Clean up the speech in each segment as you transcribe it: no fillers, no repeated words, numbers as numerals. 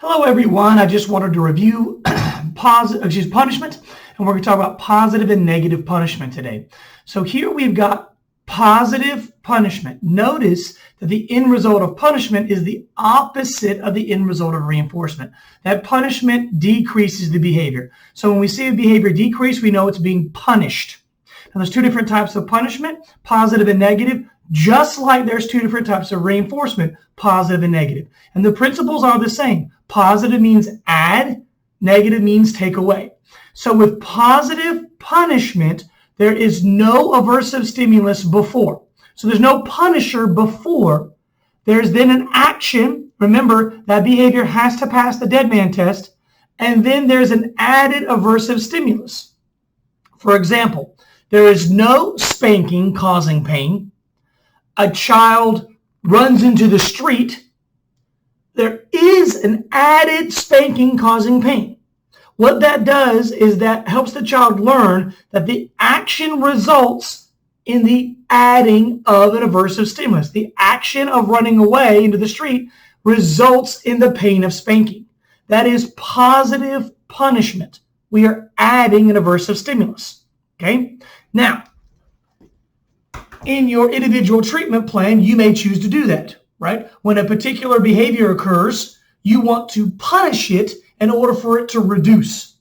Hello, everyone. I just wanted to review punishment, and we're going to talk about positive and negative punishment today. So here we've got positive punishment. Notice that the end result of punishment is the opposite of the end result of reinforcement. That punishment decreases the behavior. So when we see a behavior decrease, we know it's being punished. Now, there's two different types of punishment, positive and negative, just like there's two different types of reinforcement, positive and negative. And the principles are the same. Positive means add, negative means take away. So with positive punishment, there is no aversive stimulus before. So there's no punisher before. There's then an action. Remember, that behavior has to pass the dead man test. And then there's an added aversive stimulus. For example, there is no spanking causing pain. A child runs into the street. There is an added spanking causing pain. What that does is that helps the child learn that the action results in the adding of an aversive stimulus. The action of running away into the street results in the pain of spanking. That is positive punishment. We are adding an aversive stimulus. Okay? Now, in your individual treatment plan, you may choose to do that, right? When a particular behavior occurs, you want to punish it in order for it to reduce.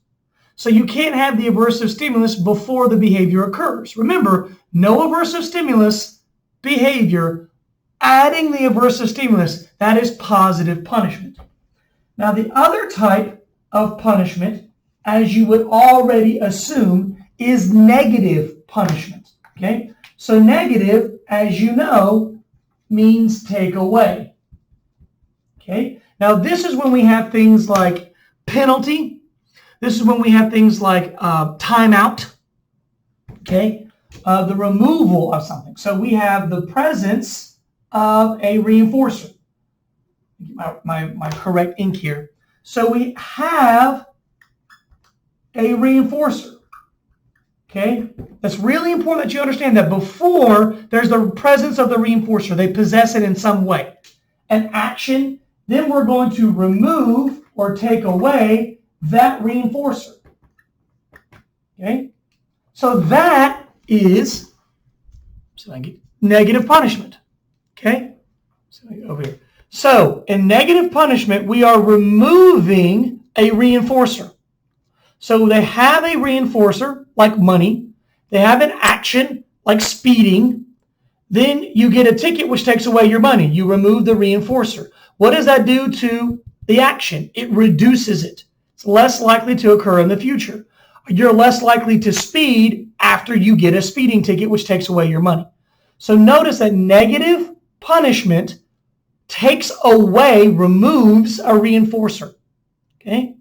So you can't have the aversive stimulus before the behavior occurs. Remember, no aversive stimulus, behavior, adding the aversive stimulus, that is positive punishment. Now, the other type of punishment, as you would already assume, is negative punishment, okay? So negative, as you know, means take away, okay? Now, this is when we have things like penalty. This is when we have things like timeout, okay? The removal of something. So we have the presence of a reinforcer. Get my correct ink here. So we have a reinforcer, okay? It's really important that you understand that before there's the presence of the reinforcer, they possess it in some way. An action, then we're going to remove or take away that reinforcer. Okay? So that is negative punishment. Okay? So over here. So in negative punishment, we are removing a reinforcer. So they have a reinforcer, like money. They have an action, like speeding. Then you get a ticket, which takes away your money. You remove the reinforcer. What does that do to the action? It reduces it. It's less likely to occur in the future. You're less likely to speed after you get a speeding ticket, which takes away your money. So notice that negative punishment takes away, removes a reinforcer. Okay?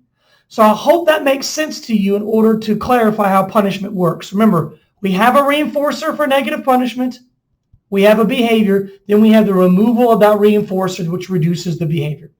So I hope that makes sense to you in order to clarify how punishment works. Remember, we have a reinforcer for negative punishment. We have a behavior. Then we have the removal of that reinforcer, which reduces the behavior.